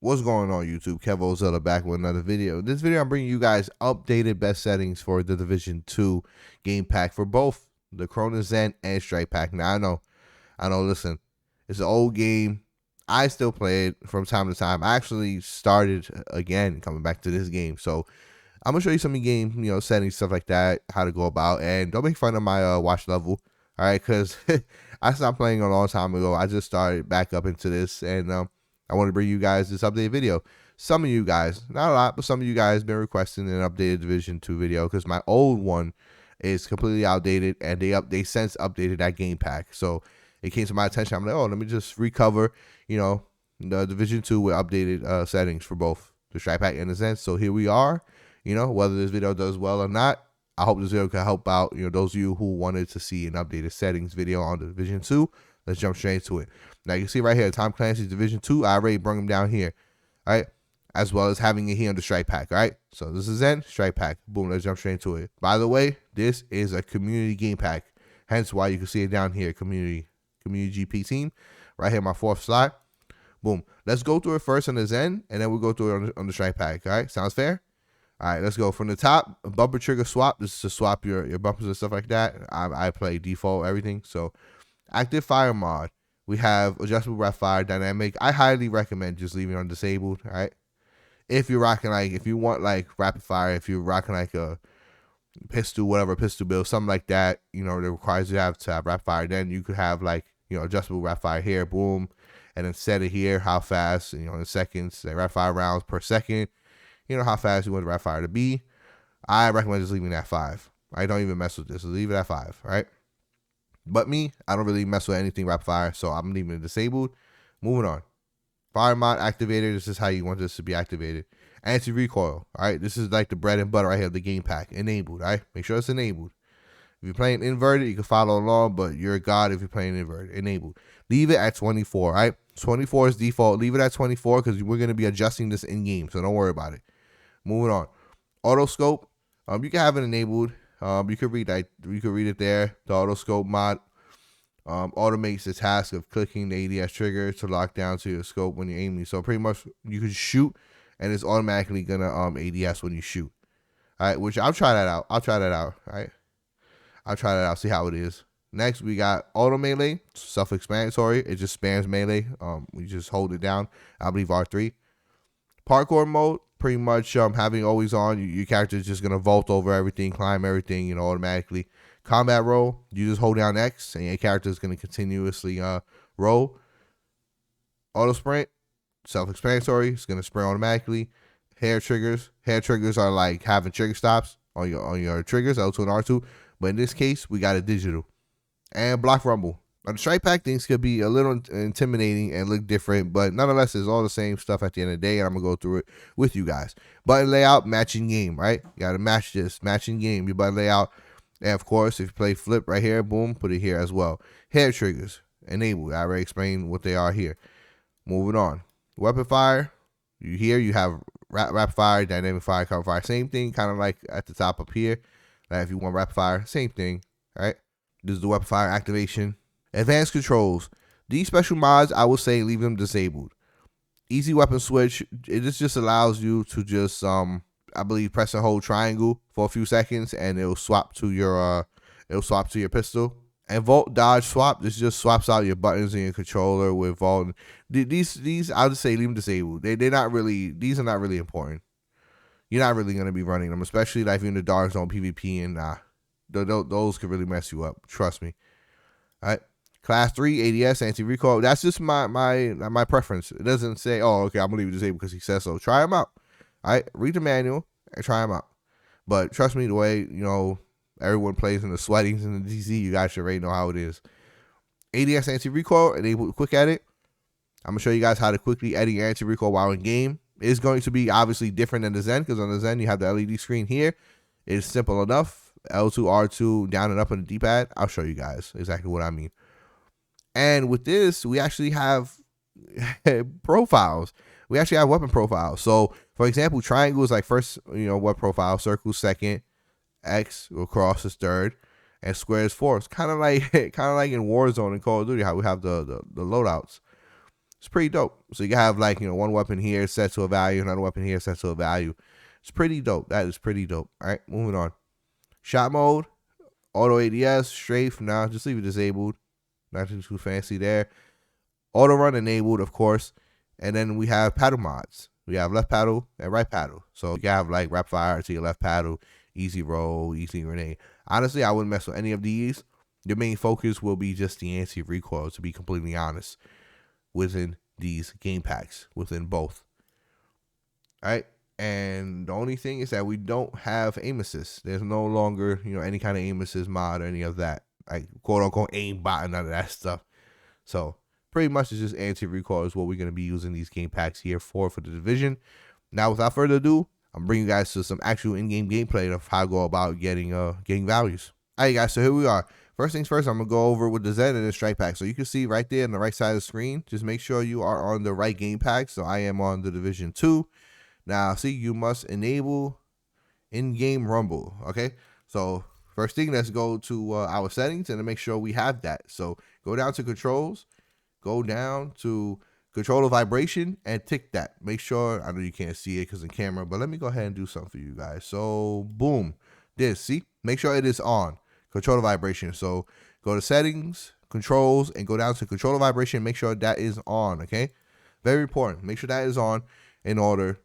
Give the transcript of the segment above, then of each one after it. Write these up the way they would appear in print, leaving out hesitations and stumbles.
What's going on, YouTube? kevOzilla back with another video. This video, I'm bringing you guys updated best settings for the Division 2 game pack for both the Cronus Zen and Strike Pack. Now, I know, listen, it's an old game. I still play it from time to time. I actually started again coming back to this game. So, I'm going to show you some game, settings, stuff like that, how to go about. And don't make fun of my watch level, all right? Because I stopped playing a long time ago. I just started back up into this, and I want to bring you guys this updated video. Some of you guys, not a lot, but some of you guys been requesting an updated Division 2 video because my old one is completely outdated, and they since updated that game pack. So it came to my attention. I'm like, oh, let me just recover, the Division 2 with updated settings for both the Strike Pack and the Zen. So here we are. Whether this video does well or not, I hope this video can help out, those of you who wanted to see an updated settings video on the Division 2. Let's jump straight into it. Now, you can see right here, Tom Clancy's Division 2. I already brought him down here, all right? As well as having it here on the Strike Pack, all right? So this is Zen, Strike Pack. Boom, let's jump straight into it. By the way, this is a community game pack. Hence why you can see it down here, community GP team. Right here, my 4th slot. Boom. Let's go through it first on the Zen, and then we'll go through it on the Strike Pack, all right? Sounds fair? All right, let's go from the top. Bumper trigger swap. This is to swap your bumpers and stuff like that. I play default everything, so... Active fire mod, we have adjustable rapid fire dynamic. I highly recommend just leaving it on disabled, all right? If you're rocking if you want rapid fire, if you're rocking a pistol, whatever pistol build, something like that, that requires you to have rapid fire, then you could have adjustable rapid fire here, boom, and then set it here, how fast, in seconds, rapid fire rounds per second, how fast you want the rapid fire to be. I recommend just leaving that 5. I don't even mess with this, so leave it at 5, all right? But me, I don't really mess with anything rapid fire, so I'm leaving it disabled. Moving on. Fire mod activator. This is how you want this to be activated. Anti-recoil. All right, this is like the bread and butter right here of the game pack. Enabled. All right, make sure it's enabled. If you're playing inverted, you can follow along, but you're a god if you're playing inverted. Enabled. Leave it at 24. All right, 24 is default. Leave it at 24 because we're gonna be adjusting this in game, so don't worry about it. Moving on. Auto scope. You can have it enabled. You could read it there. The auto scope mod automates the task of clicking the ADS trigger to lock down to your scope when you're aiming. So pretty much you can shoot, and it's automatically gonna ADS when you shoot. All right, which I'll try that out. All right, I'll try that out. See how it is. Next, we got auto melee. Self-explanatory. It just spams melee. We just hold it down. I believe R3. Parkour mode. Pretty much having always on, your character is just going to vault over everything, climb everything, automatically. Combat roll, you just hold down X, and your character is going to continuously roll. Auto sprint, self-explanatory, it's going to sprint automatically. Hair triggers are like having trigger stops on your triggers, L2 and R2, but in this case, we got a digital. And block rumble. On the Strike Pack, things could be a little intimidating and look different, but nonetheless, it's all the same stuff at the end of the day, and I'm going to go through it with you guys. Button layout, matching game, right? You got to match this, matching game, your button layout. And, of course, if you play flip right here, boom, put it here as well. Hair triggers, enabled. I already explained what they are here. Moving on. Weapon fire, you have rapid fire, dynamic fire, cover fire. Same thing, kind of like at the top up here. If you want rapid fire, same thing, right? This is the weapon fire activation. Advanced controls. These special mods, I would say leave them disabled. Easy weapon switch. It just allows you to just, I believe, press and hold triangle for a few seconds, and it'll swap to your pistol. And vault dodge swap. This just swaps out your buttons and your controller with vault. These I'll just say leave them disabled. These are not really important. You're not really gonna be running them, especially if you're in the dark zone PvP, and those could really mess you up. Trust me. All right. Class 3 ADS anti-recoil. That's just my preference. It doesn't say, oh, okay, I'm gonna leave it disabled because he says so. Try them out. All right, read the manual and try them out. But trust me, the way everyone plays in the sweatings and the DZ, you guys should already know how it is. ADS anti-recoil, enable quick edit. I'm gonna show you guys how to quickly edit your anti-recoil while in game. It's going to be obviously different than the Zen, because on the Zen you have the LED screen here. It's simple enough. L2, R2, down and up on the D-pad. I'll show you guys exactly what I mean. And with this, we actually have profiles. We actually have weapon profiles. So, for example, triangle is like first, weapon profile. Circle second. X or cross is third. And square is fourth. It's kind of like in Warzone and Call of Duty how we have the loadouts. It's pretty dope. So you can have like, one weapon here set to a value, another weapon here set to a value. It's pretty dope. That is pretty dope. All right, moving on. Shot mode, auto ADS, strafe. Nah, just leave it disabled. Nothing too fancy there. Auto run enabled, of course. And then we have paddle mods. We have left paddle and right paddle. So you can have like rapid fire to your left paddle, easy roll, easy grenade. Honestly, I wouldn't mess with any of these. Your main focus will be just the anti-recoil, to be completely honest, within these game packs, within both. All right. And the only thing is that we don't have aim assist. There's no longer, any kind of aim assist mod or any of that. Like quote unquote aim bot and none of that stuff. So pretty much it's just anti-recoil is what we're going to be using these game packs here for the Division. Now, without further ado, I'm bringing you guys to some actual in-game gameplay of how to go about getting values. All right, guys, so here we are. First things first, I'm going to go over with the Zen and the Strike Pack. So you can see right there on the right side of the screen, just make sure you are on the right game pack. So I am on the Division 2. Now, see, you must enable in-game rumble, okay? So first thing, let's go to our settings and to make sure we have that. So go down to controls, go down to controller vibration and tick that. Make sure, I know you can't see it because in camera, but let me go ahead and do something for you guys. So boom, see, make sure it is on controller vibration. So go to settings, controls, and go down to controller vibration. Make sure that is on, okay? Very important. Make sure that is on in order,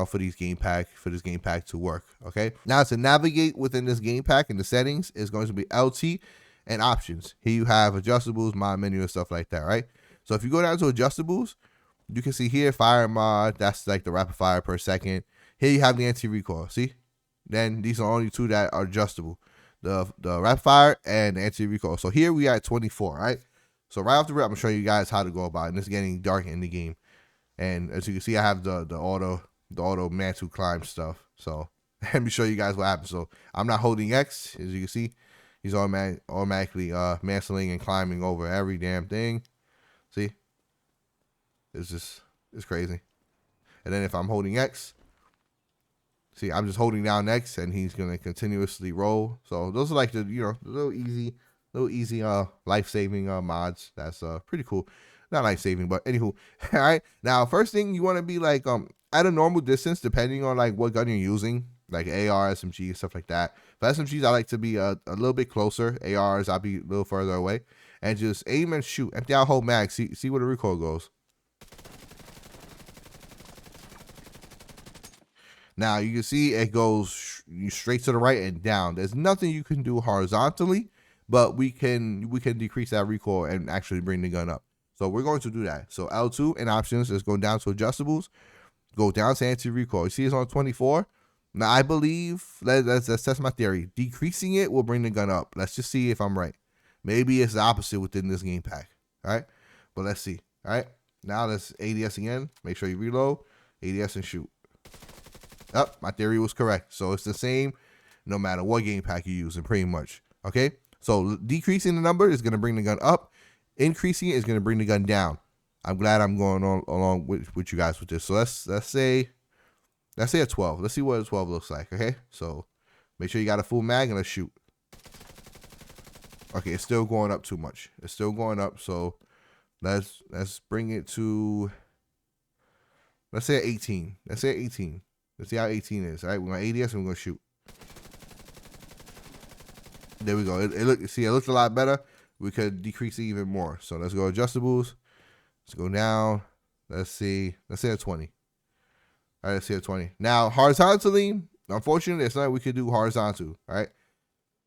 for this game pack to work, okay? Now to navigate within this game pack in the settings is going to be LT and options. Here you have adjustables, mod menu, and stuff like that, right? So if you go down to adjustables, you can see here fire mod, that's like the rapid fire per second. Here you have the anti-recoil, see? Then these are only two that are adjustable. The rapid fire and the anti-recoil. So here we are at 24, right? So right off the rip, I'm gonna show you guys how to go about it. And it's getting dark in the game. And as you can see, I have the auto mantle climb stuff. So let me show you guys what happens. So I'm not holding X, as you can see. He's automatically mantling and climbing over every damn thing. See? It's crazy. And then if I'm holding X, see, I'm just holding down X and he's going to continuously roll. So those are like the, little easy life-saving mods. That's pretty cool. Not life-saving, but anywho. All right. Now, first thing, you want to be like at a normal distance, depending on like what gun you're using, like AR, SMG, stuff like that. For SMGs, I like to be a little bit closer. ARs, I'll be a little further away. And just aim and shoot. Empty out whole mag. See where the recoil goes. Now you can see it goes straight to the right and down. There's nothing you can do horizontally, but we can decrease that recoil and actually bring the gun up. So we're going to do that. So L2 and options, let's go down to adjustables. Go down to anti-recoil. You see it's on 24. Now I believe, let's test my theory. Decreasing it will bring the gun up. Let's just see if I'm right. Maybe it's the opposite within this game pack. All right. But let's see. All right. Now let's ADS again. Make sure you reload. ADS and shoot. Oh, my theory was correct. So it's the same no matter what game pack you use, and pretty much. Okay. So decreasing the number is going to bring the gun up. Increasing it is going to bring the gun down. I'm glad I'm going on along with you guys with this. So let's say a 12. Let's see what a 12 looks like. Okay. So make sure you got a full mag and let's shoot. Okay, it's still going up too much. It's still going up, so let's bring it to, let's say 18. Let's say 18. Let's see how 18 is. All right, we're going to ADS and we're going to shoot. There we go. It looks a lot better. We could decrease it even more. So let's go adjustables. Let's go down. Let's say a 20. All right, let's see a 20. Now horizontally, unfortunately, it's not we could do horizontal. All right.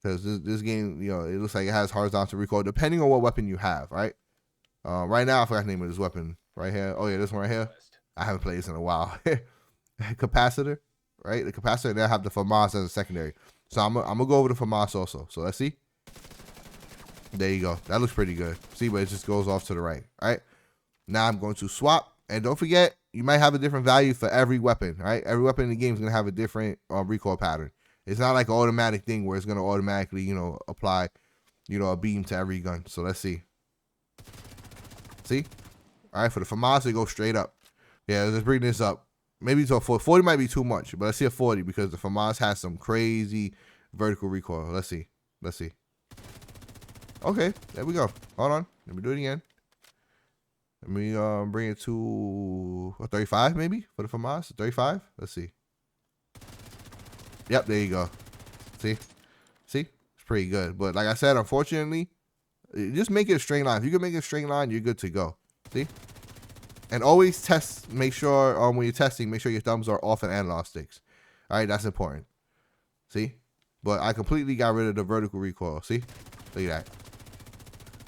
Because this game, it looks like it has horizontal recoil depending on what weapon you have, right? Right now, I forgot the name of this weapon right here. Oh, yeah, this one right here. I haven't played this in a while. Capacitor, right? The capacitor, and I have the FAMAS as a secondary. So I'm going to go over the FAMAS also. So let's see. There you go. That looks pretty good. See, but it just goes off to the right, all right? Now I'm going to swap. And don't forget, you might have a different value for every weapon, right? Every weapon in the game is going to have a different recoil pattern. It's not like an automatic thing where it's going to automatically, apply, a beam to every gun. So let's see. See? All right, for the FAMAS, it goes straight up. Yeah, let's bring this up. Maybe to a 40. 40 might be too much, but let's see a 40 because the FAMAS has some crazy vertical recoil. Let's see. Let's see. Okay, there we go. Hold on. Let me do it again. Let me bring it to a 35 maybe for the FAMAS. 35. Let's see. Yep, there you go. See, it's pretty good. But like I said, unfortunately, just make it a straight line. If you can make it a straight line, you're good to go. See, and always test. Make sure when you're testing, make sure your thumbs are off and analog sticks. All right, that's important. See, but I completely got rid of the vertical recoil. See, look at that.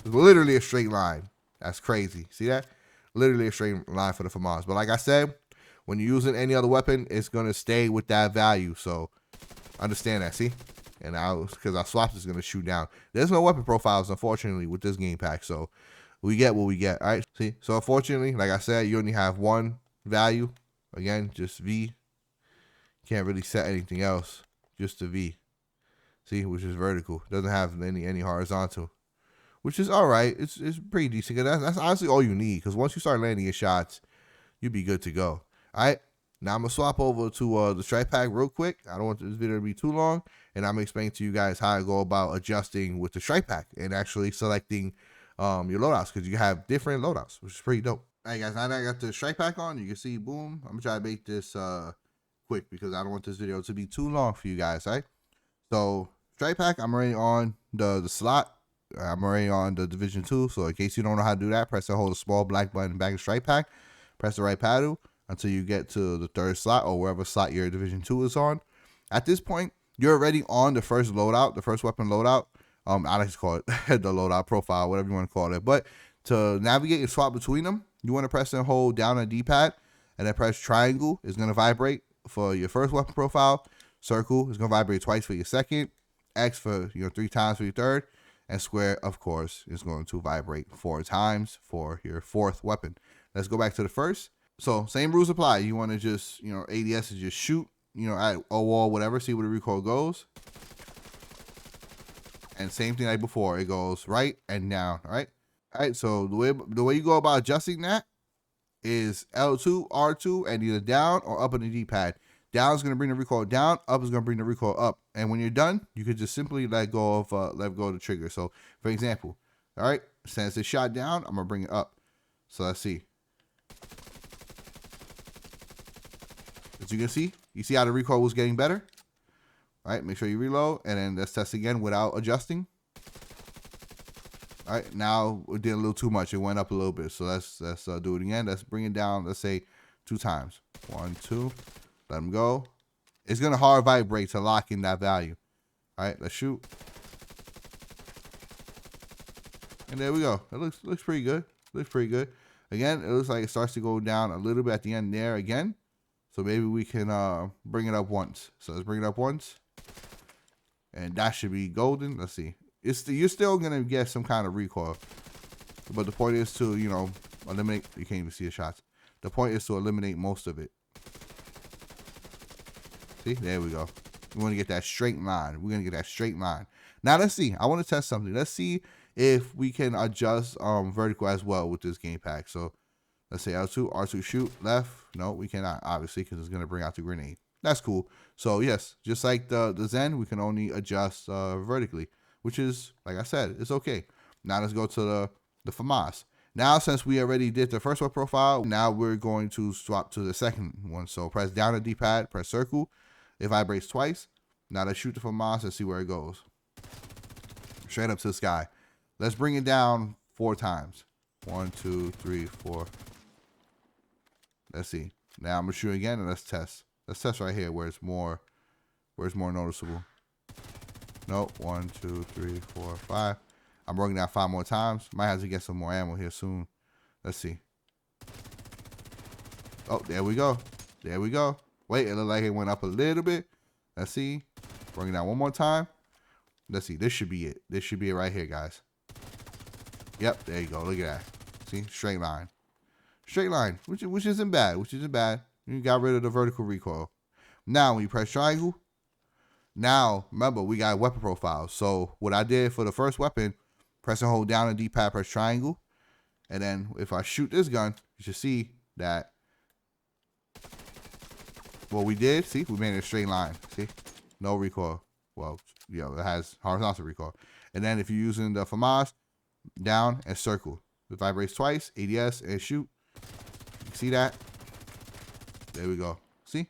It's literally a straight line. That's crazy. See that? Literally a straight line for the FAMAS. But like I said, when you're using any other weapon, it's gonna stay with that value. So understand that. See, and because our swaps is gonna shoot down. There's no weapon profiles, unfortunately, with this game pack. So we get what we get. All right. See. So unfortunately, like I said, you only have one value. Again, just V. Can't really set anything else. Just the V. See, which is vertical. Doesn't have any horizontal. Which is all right. It's pretty decent. That's honestly all you need. Because once you start landing your shots, you'll be good to go. All right. Now I'm gonna swap over to the strike pack real quick. I don't want this video to be too long, and I'm gonna explain to you guys how I go about adjusting with the strike pack and actually selecting your loadouts, because you have different loadouts, which is pretty dope. All right, guys. Now that I got the strike pack on, you can see, boom. I'm gonna try to make this quick because I don't want this video to be too long for you guys. All right. So strike pack, I'm already on the slot. I'm already on the Division 2, so in case you don't know how to do that, press and hold the small black button back in strike pack. Press the right paddle until you get to the third slot or wherever slot your Division 2 is on. At this point, you're already on the first loadout, the first weapon loadout. I like to call it the loadout profile, whatever you want to call it. But to navigate and swap between them, you want to press and hold down on the D-pad, and then press triangle. It's going to vibrate for your first weapon profile. Circle is going to vibrate twice for your second. X for 3 times for your third. And square, of course, is going to vibrate 4 times for your fourth weapon. Let's go back to the first. So same rules apply. You want to just, ADS is just shoot, at a wall, whatever, see where the recoil goes. And same thing like before, it goes right and down, all right? All right, so the way you go about adjusting that is L2, R2, and either down or up on the D-pad. Down is going to bring the recoil down. Up is going to bring the recoil up. And when you're done, you could just simply let go of the trigger. So, for example, all right, since it's shot down, I'm going to bring it up. So let's see. As you can see, you see how the recoil was getting better? All right, make sure you reload. And then let's test again without adjusting. All right, now we did a little too much. It went up a little bit. So let's do it again. Let's bring it down, let's say 2 times. 1, 2. Let them go. It's going to hard vibrate to lock in that value. All right, let's shoot. And there we go. It looks pretty good. Looks pretty good. Again, it looks like it starts to go down a little bit at the end there again. So maybe we can bring it up once. So let's bring it up once. And that should be golden. Let's see. You're still going to get some kind of recoil. But the point is to, eliminate. You can't even see the shots. The point is to eliminate most of it. See, there we go. We want to get that straight line. We're going to get that straight line. Now, let's see. I want to test something. Let's see if we can adjust vertical as well with this game pack. So, let's say L2, R2 shoot, left. No, we cannot, obviously, because it's going to bring out the grenade. That's cool. So, yes, just like the Zen, we can only adjust vertically, which is, like I said, it's okay. Now, let's go to the FAMAS. Now, since we already did the first one profile, now we're going to swap to the second one. So, press down the D-pad, press circle. It vibrates twice. Now let's shoot the FAMAS and see where it goes. Straight up to the sky. Let's bring it down 4 times. 1, 2, 3, 4. Let's see. Now I'm gonna shoot again and let's test. Let's test right here where it's more noticeable. Nope. 1, 2, 3, 4, 5. I'm bringing down 5 more times. Might have to get some more ammo here soon. Let's see. Oh, there we go. There we go. Wait, it looked like it went up a little bit. Let's see. Bring it down one more time. Let's see. This should be it. This should be it right here, guys. Yep, there you go. Look at that. See? Straight line. Straight line, which isn't bad. Which isn't bad. You got rid of the vertical recoil. Now, when you press triangle, now, remember, we got weapon profiles. So, what I did for the first weapon, press and hold down the D-pad, press triangle. And then, if I shoot this gun, you should see that what we did, see, we made it a straight line. See, no recoil. Well, it has horizontal recoil. And then if you're using the FAMAS, down and circle. It vibrates twice, ADS, and shoot. You see that? There we go. See?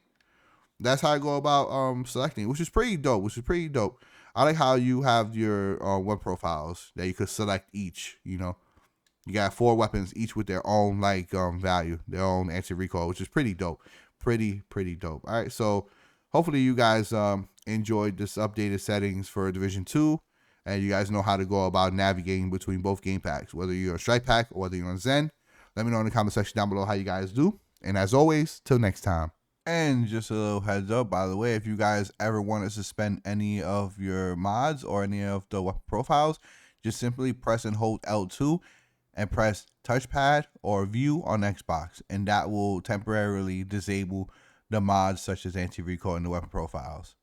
That's how I go about selecting, which is pretty dope. I like how you have your web profiles that you could select each. You know, you got 4 weapons, each with their own like value, their own anti-recoil, which is pretty dope. Pretty dope. All right, so hopefully you guys enjoyed this updated settings for Division 2, and you guys know how to go about navigating between both game packs, whether you're a Strike Pack or whether you're on Zen. Let me know in the comment section down below how you guys do. And as always, till next time. And just a little heads up, by the way, if you guys ever want to suspend any of your mods or any of the weapon profiles, just simply press and hold L2 and press touchpad or view on Xbox, and that will temporarily disable the mods such as anti-recoil and the weapon profiles.